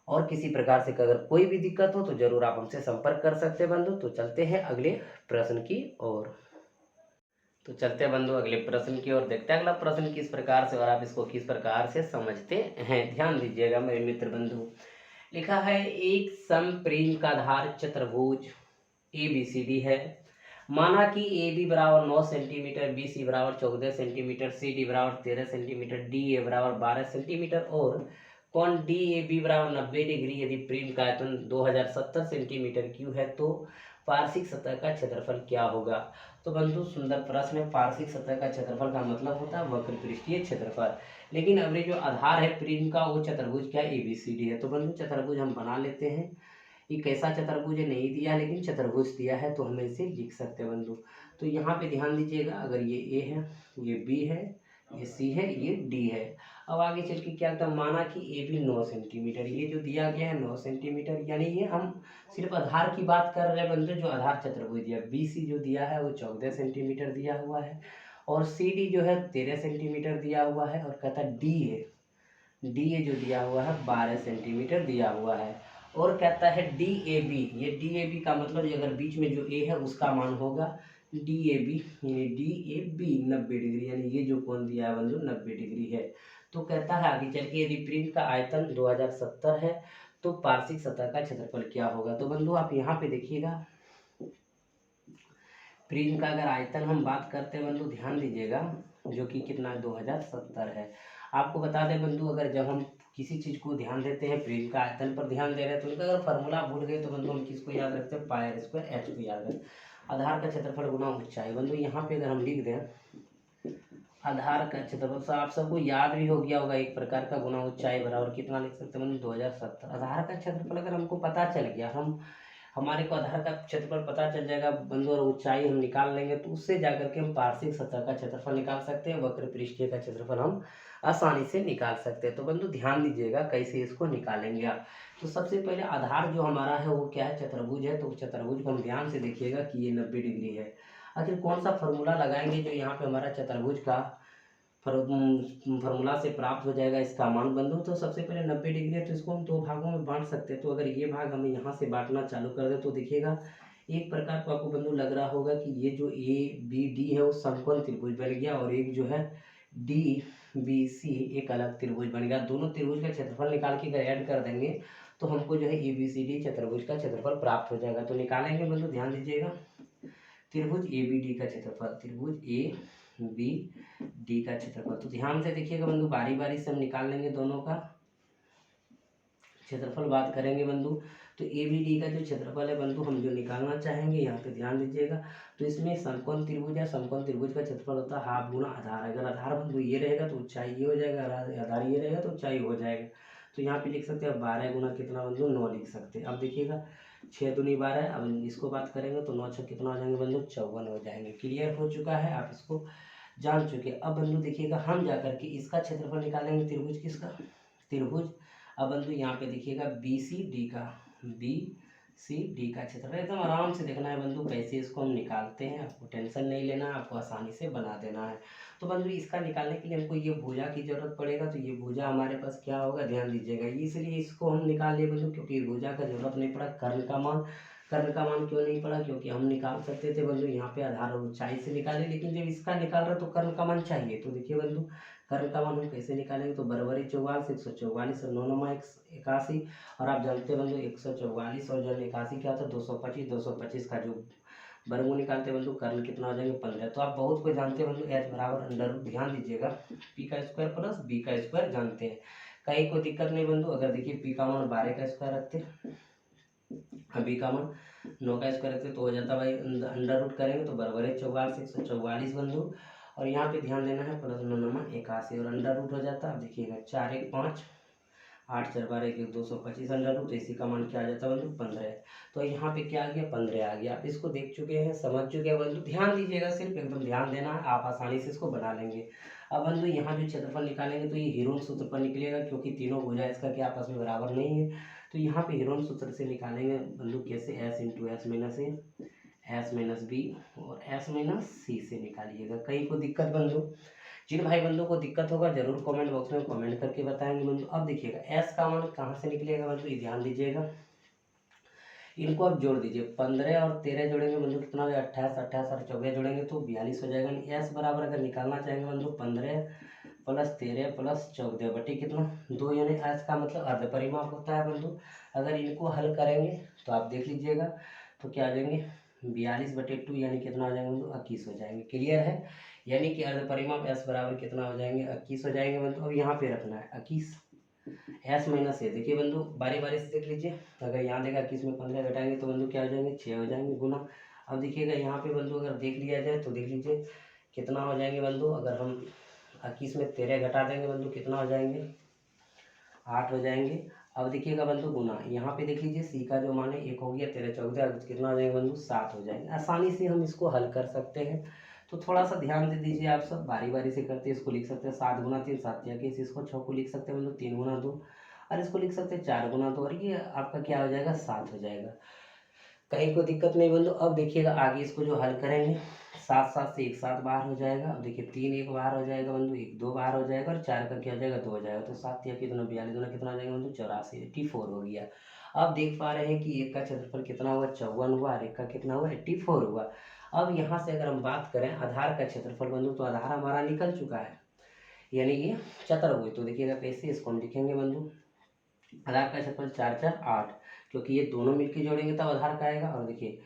और किसी प्रकार से अगर कोई भी दिक्कत हो तो जरूर आप हमसे संपर्क कर सकते हैं बंधु। तो चलते हैं अगले प्रश्न की ओर। तो चलते हैं बंधु अगले प्रश्न की ओर, देखते हैं अगला प्रश्न किस प्रकार से और आप इसको किस प्रकार से समझते हैं। ध्यान दीजिएगा मेरे मित्र बंधु, लिखा है एक समप्रिज्म का आधार चतुर्भुज ABCD है। माना कि AB बराबर 9 सेंटीमीटर, BC बराबर 14 सेंटीमीटर, CD बराबर 13 सेंटीमीटर, DA बराबर 12 सेंटीमीटर और कोण DAB बराबर 90 डिग्री। यदि प्रिज्म का आयतन 2070 सेंटीमीटर क्यूब है तो पार्श्विक सतह का क्षेत्रफल क्या होगा। तो बंधु सुंदर प्रश्न है। पार्श्विक सतह का क्षेत्रफल का मतलब होता है वक्र पृष्ठीय क्षेत्रफल, लेकिन अभी जो आधार है प्रिज्म का वो चतुर्भुज क्या ABCD है। तो बंधु चतुर्भुज हम बना लेते हैं, ये कैसा चतुर्भुज है नहीं दिया लेकिन चतुर्भुज दिया है तो हम इसे लिख सकते हैं बंधु। तो यहाँ पे ध्यान दीजिएगा, अगर ये A है, ये B है, ये C है, ये D है। अब आगे चल के क्या होता है, माना कि AB 9 सेंटीमीटर, ये जो दिया गया है 9 सेंटीमीटर, यानी ये हम सिर्फ आधार की बात कर रहे हैं बंधु, जो आधार चतुर्भुज दिया। BC जो दिया है वो 14 सेंटीमीटर दिया हुआ है और CD जो है 13 सेंटीमीटर दिया हुआ है और कहता है DA जो दिया हुआ है 12 सेंटीमीटर दिया हुआ है। और कहता है DAB, ये DAB का मतलब ये अगर बीच में जो A है उसका मान होगा DAB, यानी DAB 90 डिग्री, यानी ये जो कोण दिया है बंधु 90 डिग्री है। तो कहता है आगे चल के यदि प्रिज्म का आयतन 2070 है तो पार्श्विक सतह का क्षेत्रफल क्या होगा। तो बंधु आप यहाँ पे देखिएगा, प्रिज्म का अगर आयतन हम बात करते हैं बंधु, ध्यान दीजिएगा, जो कि कितना 2070 है। आपको बता दें बंधु, अगर जब हम किसी चीज़ को ध्यान देते हैं, प्रिज्म का आयतन पर ध्यान दे रहे हैं, तो उनका अगर फार्मूला भूल गए तो बंधु हम किसको याद रखते हैं, पाई स्क्वायर H को याद रखते हैं। आधार का क्षेत्रफल गुना ऊंचाई, बंधु यहाँ पे अगर हम लिख दें आधार का क्षेत्रफल, तो आप सबको याद भी हो गया होगा एक प्रकार का, गुना ऊंचाई बराबर कितना लिख सकते हैं बंधु 2070। आधार का क्षेत्रफल अगर हमको पता चल गया, हमारे को आधार का क्षेत्रफल पता चल जाएगा बंधु और ऊंचाई हम निकाल लेंगे, तो उससे जाकर के हम पार्श्विक सतह का क्षेत्रफल निकाल सकते हैं, वक्र पृष्ठीय का क्षेत्रफल हम आसानी से निकाल सकते हैं। तो बंधु ध्यान दीजिएगा कैसे इसको निकालेंगे आप। तो सबसे पहले आधार जो हमारा है वो क्या है, चतुर्भुज है। तो चतुर्भुज को हम ध्यान से देखिएगा कि ये 90 डिग्री है। आखिर कौन सा फॉर्मूला लगाएंगे जो यहाँ पे हमारा चतुर्भुज का फार्मूला से प्राप्त हो जाएगा इसका मान बंधु। तो सबसे पहले 90 डिग्री है तो इसको हम 2 भागों में बांट सकते हैं। तो अगर ये भाग हमें यहाँ से बांटना चालू कर दे तो देखिएगा एक प्रकार को आपको बंधु लग रहा होगा कि ये जो ABD है वो समकोण त्रिभुज बन गया और एक जो है DBC एक अलग त्रिभुज बन गया। दोनों त्रिभुज का क्षेत्रफल निकाल के अगर ऐड कर देंगे तो हमको जो है ABCD चतुर्भुज का क्षेत्रफल प्राप्त हो जाएगा। तो निकालेंगे बंधु, ध्यान दीजिएगा, त्रिभुज ABD का क्षेत्रफल, त्रिभुज ABD का क्षेत्रफल। तो ध्यान से देखिएगा बंधु, बारी बारी से हम निकाल लेंगे दोनों का क्षेत्रफल, बात करेंगे बंधु। तो ABD का जो क्षेत्रफल है बंधु हम जो निकालना चाहेंगे, यहाँ पे ध्यान दीजिएगा, तो इसमें समकोण त्रिभुज है, समकोण त्रिभुज का क्षेत्रफल होता है हाफ गुना आधार। अगर आधार बंधु ये रहेगा तो ऊंचाई ये हो जाएगा, आधार ये रहेगा तो ऊंचाई हो जाएगा। तो यहाँ पे लिख सकते हैं 12 गुना कितना बंधु 9 लिख सकते हैं। अब देखिएगा 6 दूनी 12, अब इसको बात करेंगे तो 9 6 कितना हो जाएंगे बंधु 54 हो जाएंगे। क्लियर हो चुका है, आप इसको जान चुके। अब बंधु देखिएगा हम जाकर के इसका क्षेत्रफल निकालेंगे, त्रिभुज किसका, त्रिभुज। अब बंधु यहाँ पे देखिएगा BCD का, सी डी का क्षेत्रफल। एकदम आराम से देखना है बंधु कैसे इसको हम निकालते हैं, आपको टेंशन नहीं लेना है, आपको आसानी से बना देना है। तो बंधु इसका निकालने के लिए हमको ये भुजा की जरूरत पड़ेगा। तो ये भुजा हमारे पास क्या होगा, ध्यान दीजिएगा, इसलिए इसको हम निकाल लिए बंधु क्योंकि भुजा का जरूरत नहीं पड़ा। कर्ण का मान, कर्ण का मान क्यों नहीं पड़ा, क्योंकि हम निकाल सकते थे बंधु यहाँ पे आधार और ऊंचाई से निकाले, लेकिन जब इसका निकाल रहे तो कर्ण का मान चाहिए। तो देखिए बंधु कर्ण का मान हम कैसे निकालेंगे, तो बराबरी 44, 144 और 9 81, और आप जानते हैं बंधु 144 और जब 81 क्या होता है 225, 225 का जो वर्गमूल निकालते हैं बंधु कर्ण कितना हो जाएंगे 15। तो आप बहुत को जानते हैं बंधु एच बराबर अंडर रूट, ध्यान दीजिएगा, पी का स्क्वायर प्लस बी का स्क्वायर जानते हैं, कहीं कोई दिक्कत नहीं बंधु। अगर देखिए पी का मान 12 का स्क्वायर रखते हैं, बी का मान 9 का स्क्वायर रखते तो हो जाता भाई अंडर रूट करेंगे तो बराबर है 44, 144 बंधु, और यहाँ पे ध्यान देना है प्लस 9 81 और अंडर रूट हो जाता है। अब देखिएगा 4 1 5 8 4 12 1 225 अंडर रूट, इसी का मान क्या आ जाता है बंधु 15। तो यहाँ पे क्या आ गया 15 आ गया। आप इसको देख चुके हैं, समझ चुके हैं बंधु, ध्यान दीजिएगा, सिर्फ एकदम ध्यान देना है, आप आसानी से इसको बना लेंगे। अब बंधु यहाँ जो क्षेत्रफल निकालेंगे तो ये हीरोन सूत्र पर निकलेगा क्योंकि तीनों भुजा इसका क्या आपस में बराबर नहीं है। तो यहाँ पे हीरोन सूत्र से निकालेंगे बंधु कैसे, एस इंटू एस माइनस ए, एस माइनस बी और एस माइनस सी से निकालिएगा। कहीं को दिक्कत बंधु, जिन भाई बंधु को दिक्कत होगा जरूर कमेंट बॉक्स में कमेंट करके बताएंगे बंधु। अब देखिएगा एस का मान कहाँ से निकलेगा बंधु, ये ध्यान दीजिएगा, इनको आप जोड़ दीजिए, 15 और 13 जोड़ेंगे बंधु कितना हो जाएगा 28, 28 और 14 जोड़ेंगे तो 42 हो जाएगा। एस बराबर अगर निकालना चाहेंगे बंधु 15 प्लस 13 प्लस 14 बटे कितना 2, यानी एस का मतलब अर्ध परिमाप होता है बंधु। अगर इनको हल करेंगे तो आप देख लीजिएगा तो क्या आ जाएंगे 42 बटे 2 यानी कितना हो जाएंगे बंधु 21 हो जाएंगे। क्लियर है, यानी कि अर्ध परिमाप एस बराबर कितना हो जाएंगे 21 हो जाएंगे बंधु। अब यहाँ पे रखना है 21 एस माइनस ए, देखिए बंधु बारी बारी से देख लीजिए, अगर यहाँ देगा 21 में 15 घटाएंगे तो बंधु क्या हो जाएंगे 6 हो जाएंगे गुना। अब देखिएगा यहाँ पे बंधु अगर देख लिया जाए तो देख लीजिए कितना हो जाएंगे बंधु, अगर हम 21 में 13 घटा देंगे बंधु कितना हो जाएंगे 8 हो जाएंगे। अब देखिएगा बंधु गुना, यहाँ पे देख लीजिए सी का जो मान है 1 हो गया, 13 14 कितना हो जाएंगे बंधु 7 हो जाएंगे। आसानी से हम इसको हल कर सकते हैं, तो थोड़ा सा ध्यान दे दीजिए, आप सब बारी बारी से करते हैं। इसको लिख सकते हैं 7 गुना 3 7 या कि इसको 6 को लिख सकते हैं बंधु 3 गुना 2, और इसको लिख सकते हैं 4 गुना 2, और ये आपका क्या हो जाएगा 7 हो जाएगा। कहीं को दिक्कत नहीं बंधु। अब देखिएगा आगे इसको जो हल करेंगे 7 7 से 1 7 बाहर हो जाएगा। अब देखिए 3 1 बाहर हो जाएगा बंधु, 1 2 बाहर हो जाएगा, और 4 का क्या हो जाएगा 2 हो जाएगा। तो 7 या कितना 42 दूना कितना हो जाएगा बंधु 84, 84 हो गया। अब देख पा रहे हैं कि एक का क्षेत्रफल कितना हुआ 54 हुआ, और एक का कितना हुआ 84 हुआ। अब यहाँ से अगर हम बात करें आधार का क्षेत्रफल बंधु, तो आधार हमारा निकल चुका है, यानी ये चतुर्भुज। तो देखिएगा कैसे इसको हम लिखेंगे बंधु, आधार का क्षेत्रफल 4 4 8, क्योंकि ये दोनों मिलकर जोड़ेंगे तब आधार का आएगा। और देखिए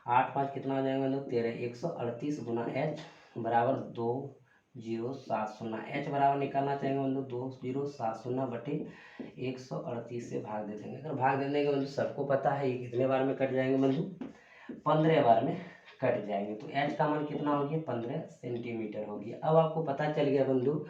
8 5 कितना हो जाएगा बंधु 13, 138 गुना एच बराबर 2070। एच बराबर निकालना चाहेंगे बंधु 2070 बटे 138 से भाग दे देंगे। अगर भाग दे देंगे बंधु सबको पता है ये कितने बार में कट जाएंगे बंधु 15 बार में कट जाएंगे। तो एच का मान कितना हो गया 15 सेंटीमीटर हो गया। अब आपको पता चल गया बंधु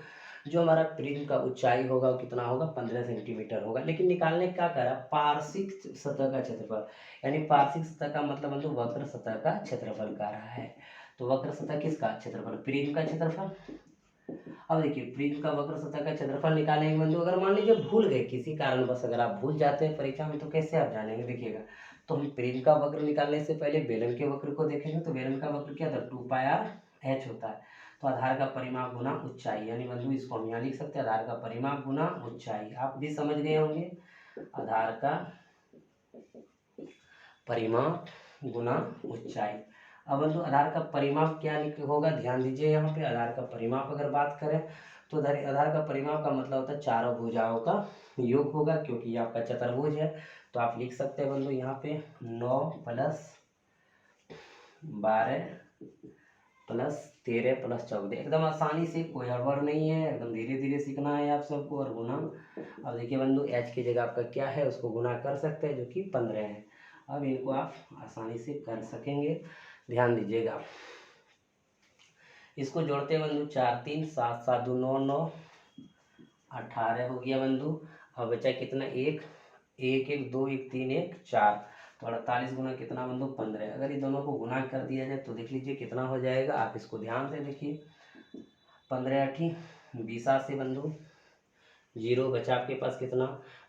जो हमारा प्रिज्म का ऊंचाई होगा वो कितना होगा 15 सेंटीमीटर होगा। लेकिन निकालने क्या करा, पार्श्विक सतह का क्षेत्रफल, यानी पार्श्विक सतह का मतलब बंधु वक्र सतह का क्षेत्रफल का रहा है। तो वक्र सतह किसका क्षेत्रफल, प्रिज्म का क्षेत्रफल। अब देखिए प्रिज्म का वक्र सतह का क्षेत्रफल निकालेंगे बंधु। अगर मान लीजिए भूल गए किसी कारणवश, अगर आप भूल जाते हैं परीक्षा में तो कैसे आप जानेंगे, देखिएगा तो हम प्रिज्म का वक्र निकालने से पहले बेलन के वक्र को देखेंगे। तो बेलन का वक्र क्या था 2πr/h होता है। तो आधार का परिमाप गुना ऊंचाई, यानी बंधु इसको हम यहाँ लिख सकते हैं आधार का परिमाप गुना ऊंचाई। आप भी समझ गए होंगे, आधार का परिमाप गुना ऊंचाई। अब बंधु आधार का परिमाप क्या होगा, ध्यान दीजिए, यहाँ पे आधार का परिमाप अगर बात करें तो आधार का परिमाप का मतलब होता है चारों भुजाओं का योग होगा, क्योंकि ये आपका चतुर्भुज है। तो आप लिख सकते हैं बंधु यहाँ पे 9 + 12 + 13 + 14, एकदम आसानी से, कोई हड़बड़ नहीं है, एकदम धीरे धीरे सीखना है आप सबको। और गुना, अब देखिए बंधु एच की जगह आपका क्या है उसको गुना कर सकते हैं जो कि 15 है। अब इनको आप आसानी से कर सकेंगे, ध्यान दीजिएगा। इसको जोड़ते हैं बंधु 4 3 7 7 2 9 9 18 हो गया बंधु। अब बचा कितना 1 1 1 2 1 3 1 4, तो 48 गुना कितना बंधु 15। अगर ये दोनों को गुना कर दिया जाए तो देख लीजिए कितना हो जाएगा, आप इसको ध्यान से देखिए 15 8 20 से बंधु 0 बचा आपके पास कितना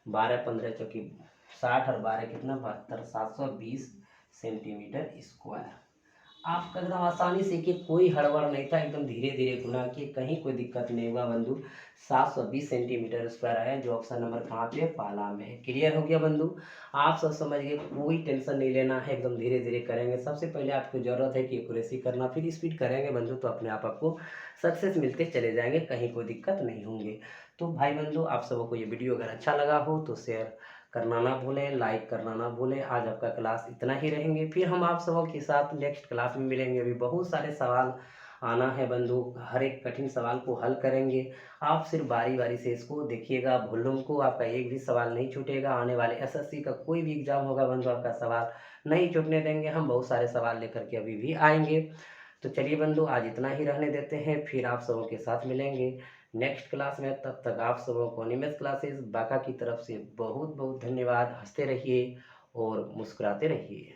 12 15 चौकी 60 और 12 कितना 72, 720 सेंटीमीटर स्क्वायर। आपका एकदम आसानी से कि कोई हड़बड़ नहीं था, एकदम धीरे धीरे गुना किए, कहीं कोई दिक्कत नहीं हुआ बंधु। 720 सेंटीमीटर स्क्वायर आया, जो ऑप्शन नंबर कहाँ पे पहला में है। क्लियर हो गया बंधु? आप सब समझ गए, कोई टेंशन नहीं लेना है, एकदम धीरे धीरे करेंगे। सबसे पहले आपको ज़रूरत है कि एक्यूरेसी करना, फिर स्पीड करेंगे बंधु तो अपने आप आपको सक्सेस मिलते चले जाएंगे, कहीं कोई दिक्कत नहीं होंगे। तो भाई बंधु, आप सबको ये वीडियो अगर अच्छा लगा हो तो शेयर करना ना भूलें, लाइक करना ना भूलें। आज आपका क्लास इतना ही रहेंगे, फिर हम आप सबों के साथ नेक्स्ट क्लास में मिलेंगे। अभी बहुत सारे सवाल आना है बंधु, हर एक कठिन सवाल को हल करेंगे। आप सिर्फ बारी बारी से इसको देखिएगा, वॉल्यूम को, आपका एक भी सवाल नहीं छूटेगा। आने वाले एसएससी का कोई भी एग्जाम होगा बंधु, आपका सवाल नहीं छूटने देंगे। हम बहुत सारे सवाल लेकर के अभी भी आएंगे। तो चलिए बंधु, आज इतना ही रहने देते हैं, फिर आप सबों के साथ मिलेंगे नेक्स्ट क्लास में। तब तक आप सबों को निमेश क्लासेस बाका की तरफ से बहुत बहुत धन्यवाद। हंसते रहिए और मुस्कुराते रहिए।